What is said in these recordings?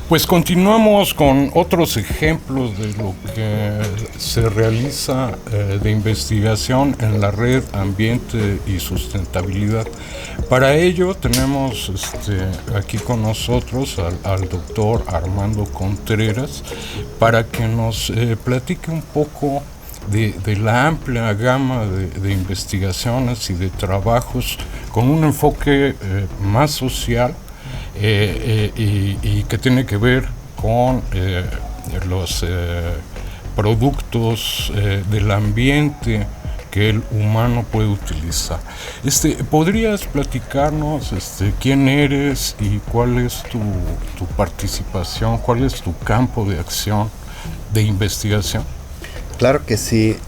Pues continuamos con otros ejemplos de lo que se realiza de investigación en la red Ambiente y Sustentabilidad. Para ello tenemos aquí con nosotros al doctor Armando Contreras para que nos platique un poco de la amplia gama de investigaciones y de trabajos con un enfoque más social y que tiene que ver con los productos del ambiente que el humano puede utilizar. ¿Podrías platicarnos quién eres y cuál es tu participación, cuál es tu campo de acción, de investigación? Claro que sí.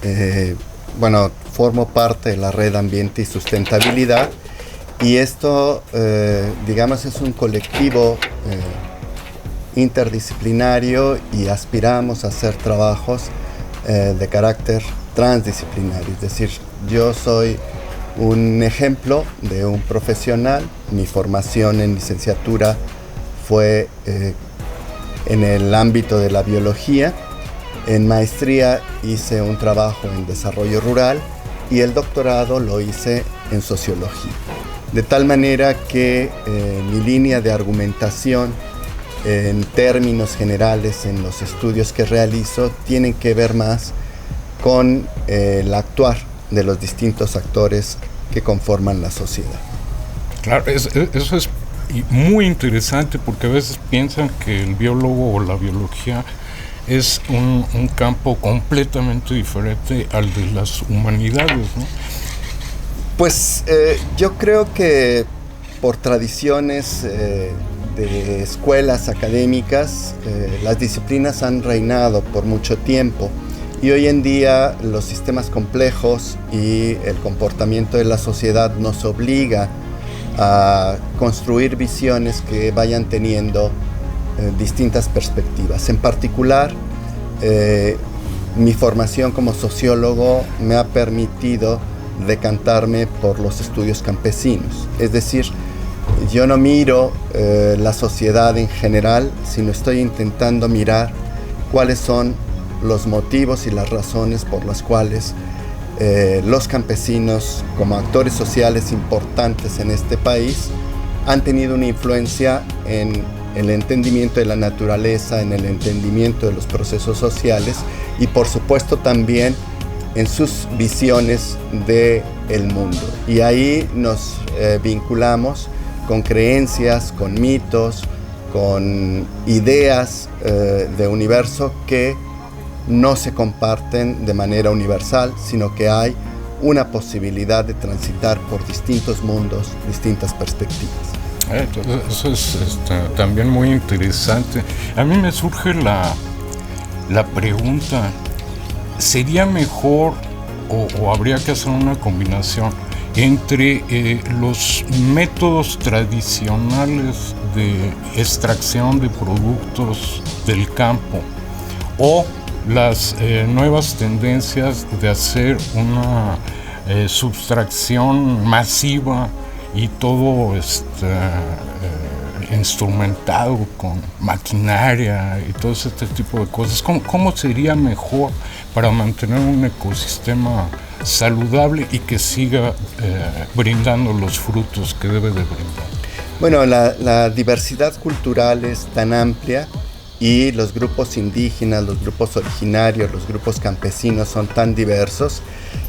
Formo parte de la red Ambiente y Sustentabilidad. Y esto, es un colectivo interdisciplinario y aspiramos a hacer trabajos de carácter transdisciplinario. Es decir, yo soy un ejemplo de un profesional. Mi formación en licenciatura fue en el ámbito de la biología. En maestría hice un trabajo en desarrollo rural y el doctorado lo hice en sociología. De tal manera que mi línea de argumentación en términos generales en los estudios que realizo tienen que ver más con el actuar de los distintos actores que conforman la sociedad. Claro, eso es muy interesante porque a veces piensan que el biólogo o la biología es un campo completamente diferente al de las humanidades, ¿no? Pues yo creo que por tradiciones de escuelas académicas, las disciplinas han reinado por mucho tiempo y hoy en día los sistemas complejos y el comportamiento de la sociedad nos obliga a construir visiones que vayan teniendo distintas perspectivas. En particular, mi formación como sociólogo me ha permitido decantarme por los estudios campesinos. Es decir, yo no miro la sociedad en general, sino estoy intentando mirar cuáles son los motivos y las razones por las cuales los campesinos, como actores sociales importantes en este país, han tenido una influencia en el entendimiento de la naturaleza, en el entendimiento de los procesos sociales y por supuesto también en sus visiones del mundo. Y ahí nos vinculamos con creencias, con mitos, con ideas de universo que no se comparten de manera universal, sino que hay una posibilidad de transitar por distintos mundos, distintas perspectivas. Eso es también muy interesante. A mí me surge la pregunta, ¿sería mejor o habría que hacer una combinación entre los métodos tradicionales de extracción de productos del campo o las nuevas tendencias de hacer una subtracción masiva y todo instrumentado con maquinaria y todo este tipo de cosas? ¿Cómo sería mejor para mantener un ecosistema saludable y que siga brindando los frutos que debe de brindar? Bueno, la diversidad cultural es tan amplia y los grupos indígenas, los grupos originarios, los grupos campesinos son tan diversos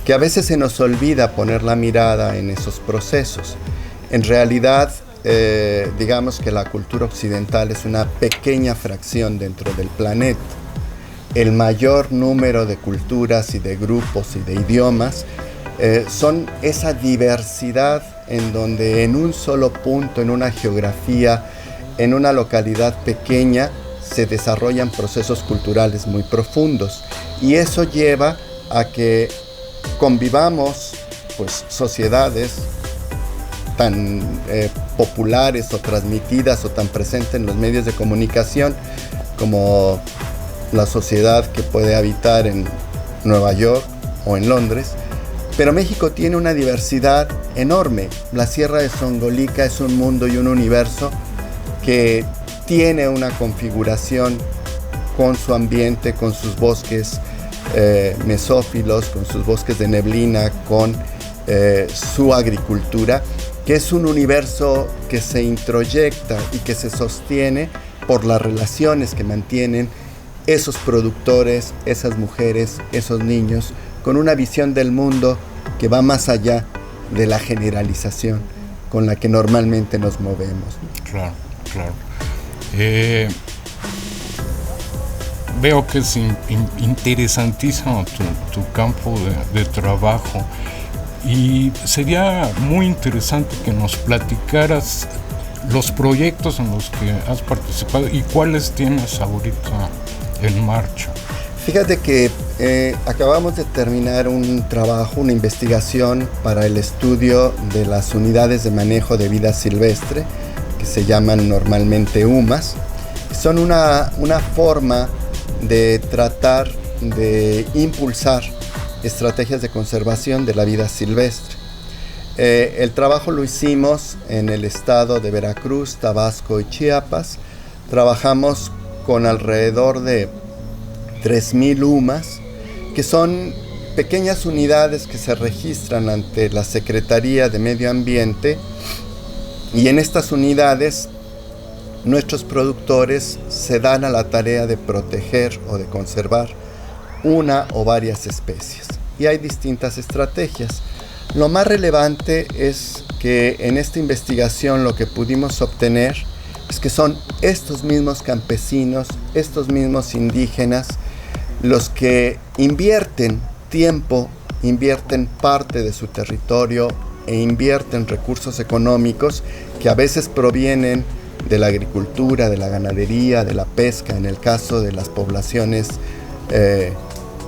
que a veces se nos olvida poner la mirada en esos procesos. En realidad, digamos que la cultura occidental es una pequeña fracción dentro del planeta. El mayor número de culturas y de grupos y de idiomas son esa diversidad en donde en un solo punto, en una geografía, en una localidad pequeña, se desarrollan procesos culturales muy profundos. Y eso lleva a que convivamos sociedades tan populares o transmitidas o tan presentes en los medios de comunicación como la sociedad que puede habitar en Nueva York o en Londres. Pero México tiene una diversidad enorme. La Sierra de Songolica es un mundo y un universo que tiene una configuración con su ambiente, con sus bosques mesófilos, con sus bosques de neblina, con su agricultura, que es un universo que se introyecta y que se sostiene por las relaciones que mantienen esos productores, esas mujeres, esos niños, con una visión del mundo que va más allá de la generalización con la que normalmente nos movemos. Claro, claro. Veo que es interesantísimo tu campo de trabajo, y sería muy interesante que nos platicaras los proyectos en los que has participado y cuáles tienes ahorita en marcha. Fíjate que acabamos de terminar un trabajo, una investigación para el estudio de las unidades de manejo de vida silvestre, que se llaman normalmente UMAS. Son una forma de tratar de impulsar estrategias de conservación de la vida silvestre. El trabajo lo hicimos en el estado de Veracruz, Tabasco y Chiapas. Trabajamos con alrededor de 3,000 UMAS, que son pequeñas unidades que se registran ante la Secretaría de Medio Ambiente, y en estas unidades nuestros productores se dan a la tarea de proteger o de conservar una o varias especies, y hay distintas estrategias. Lo más relevante es que en esta investigación lo que pudimos obtener es que son estos mismos campesinos, estos mismos indígenas, los que invierten tiempo, invierten parte de su territorio e invierten recursos económicos que a veces provienen de la agricultura, de la ganadería, de la pesca, en el caso de las poblaciones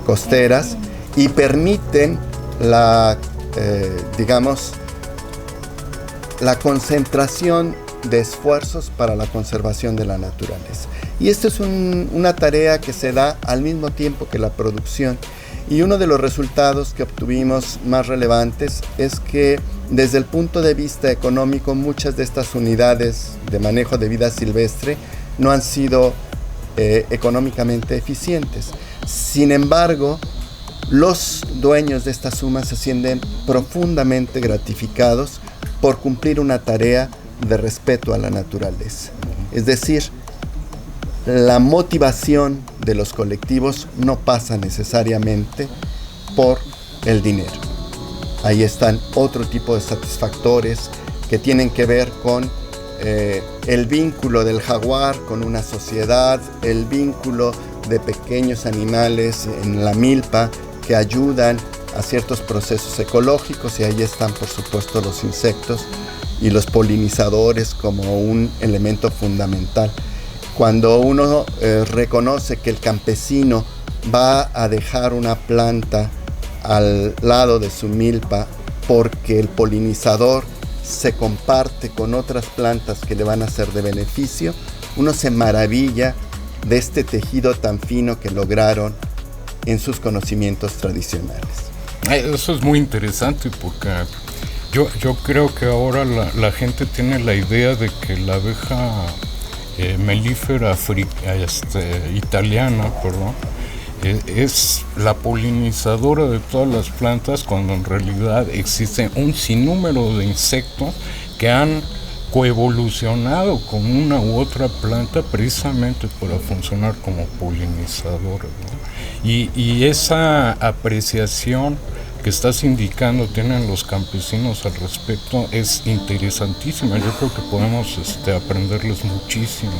costeras, y permiten la concentración de esfuerzos para la conservación de la naturaleza. Y esto es una tarea que se da al mismo tiempo que la producción. Y uno de los resultados que obtuvimos más relevantes es que desde el punto de vista económico, muchas de estas unidades de manejo de vida silvestre no han sido económicamente eficientes. Sin embargo, los dueños de estas sumas se sienten profundamente gratificados por cumplir una tarea de respeto a la naturaleza. Es decir, la motivación de los colectivos no pasa necesariamente por el dinero. Ahí están otro tipo de satisfactores que tienen que ver con el vínculo del jaguar con una sociedad, el vínculo de pequeños animales en la milpa que ayudan a ciertos procesos ecológicos, y ahí están por supuesto los insectos y los polinizadores como un elemento fundamental. Cuando uno reconoce que el campesino va a dejar una planta al lado de su milpa porque el polinizador se comparte con otras plantas que le van a ser de beneficio, uno se maravilla de este tejido tan fino que lograron en sus conocimientos tradicionales. Eso es muy interesante, porque yo creo que ahora la gente tiene la idea de que la abeja melífera italiana, es la polinizadora de todas las plantas, cuando en realidad existe un sinnúmero de insectos que han coevolucionado con una u otra planta precisamente para funcionar como polinizadores, ¿no? Y esa apreciación que estás indicando tienen los campesinos al respecto es interesantísima. Yo creo que podemos aprenderles muchísimo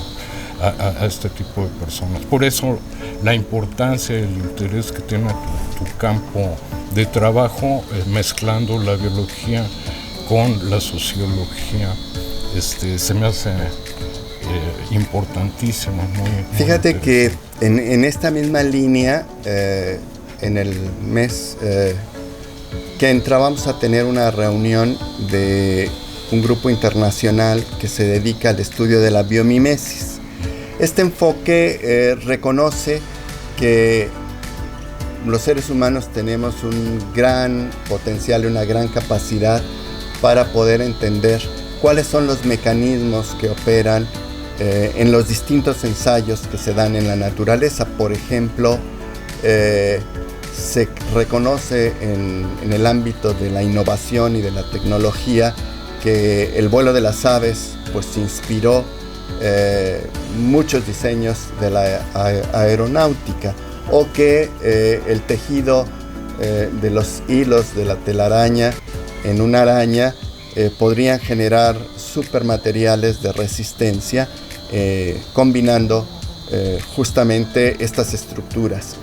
a este tipo de personas. Por eso la importancia y el interés que tiene tu campo de trabajo, mezclando la biología con la sociología, se me hace importantísimo. Fíjate que en esta misma línea, en el mes que entra, vamos a tener una reunión de un grupo internacional que se dedica al estudio de la biomimesis. Este enfoque reconoce que los seres humanos tenemos un gran potencial y una gran capacidad para poder entender cuáles son los mecanismos que operan en los distintos ensayos que se dan en la naturaleza. Por ejemplo, se reconoce en el ámbito de la innovación y de la tecnología que el vuelo de las aves pues inspiró muchos diseños de la aeronáutica, o que el tejido de los hilos de la telaraña en una araña podrían generar supermateriales de resistencia combinando justamente estas estructuras.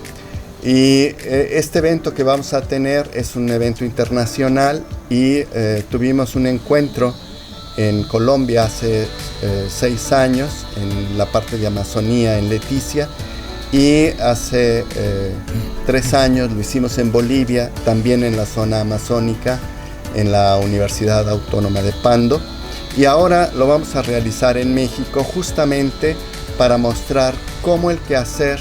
Y este evento que vamos a tener es un evento internacional y tuvimos un encuentro en Colombia hace 6 años, en la parte de Amazonía, en Leticia, y hace 3 años lo hicimos en Bolivia, también en la zona amazónica, en la Universidad Autónoma de Pando, y ahora lo vamos a realizar en México justamente para mostrar cómo el quehacer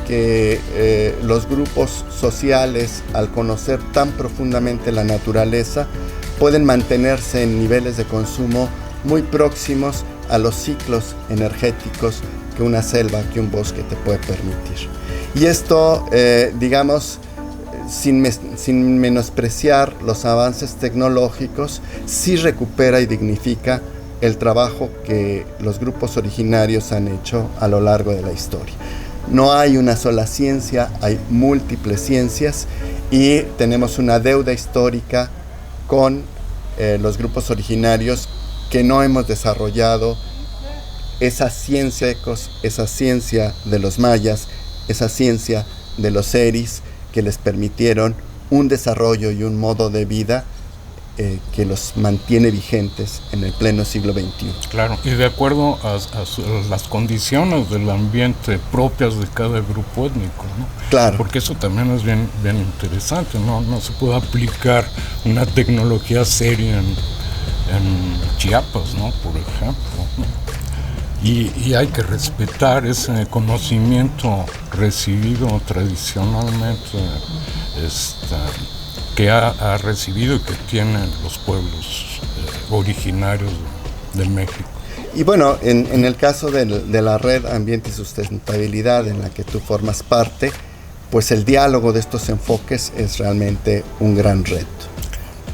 que los grupos sociales, al conocer tan profundamente la naturaleza, pueden mantenerse en niveles de consumo muy próximos a los ciclos energéticos que una selva, que un bosque te puede permitir. Y esto, digamos, sin menospreciar los avances tecnológicos, sí recupera y dignifica el trabajo que los grupos originarios han hecho a lo largo de la historia. No hay una sola ciencia, hay múltiples ciencias, y tenemos una deuda histórica con los grupos originarios que no hemos desarrollado esa ciencia ecos, esa ciencia de los mayas, esa ciencia de los seris que les permitieron un desarrollo y un modo de vida que los mantiene vigentes en el pleno siglo XXI. Claro, y de acuerdo a las condiciones del ambiente propias de cada grupo étnico, ¿no? Claro. Porque eso también es bien interesante, ¿no? No se puede aplicar una tecnología seria en Chiapas, ¿no? Por ejemplo, ¿no? Y hay que respetar ese conocimiento recibido tradicionalmente, que ha recibido y que tienen los pueblos originarios de México. Y bueno, en el caso de la Red Ambiente y Sustentabilidad, en la que tú formas parte, pues el diálogo de estos enfoques es realmente un gran reto.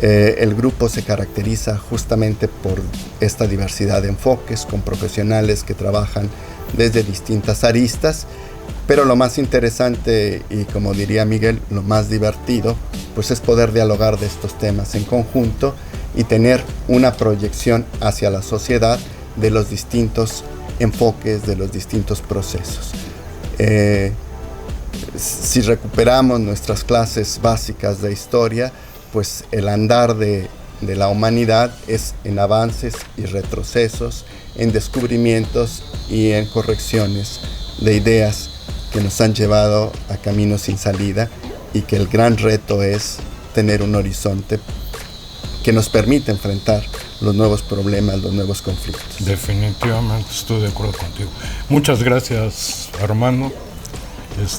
El grupo se caracteriza justamente por esta diversidad de enfoques, con profesionales que trabajan desde distintas aristas, pero lo más interesante, y como diría Miguel, lo más divertido, pues es poder dialogar de estos temas en conjunto y tener una proyección hacia la sociedad de los distintos enfoques, de los distintos procesos. Si recuperamos nuestras clases básicas de historia, pues el andar de la humanidad es en avances y retrocesos, en descubrimientos y en correcciones de ideas que nos han llevado a caminos sin salida, y que el gran reto es tener un horizonte que nos permite enfrentar los nuevos problemas, los nuevos conflictos. Definitivamente estoy de acuerdo contigo. Muchas gracias, Armando.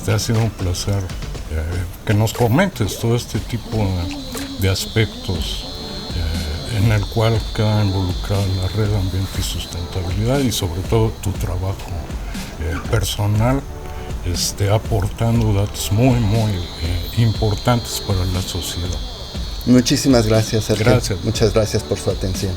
Ha sido un placer que nos comentes todo este tipo de aspectos en el cual queda involucrada la Red Ambiente y Sustentabilidad, y sobre todo tu trabajo personal, aportando datos muy importantes para la sociedad. Muchísimas gracias, Sergio. Gracias. Muchas gracias por su atención.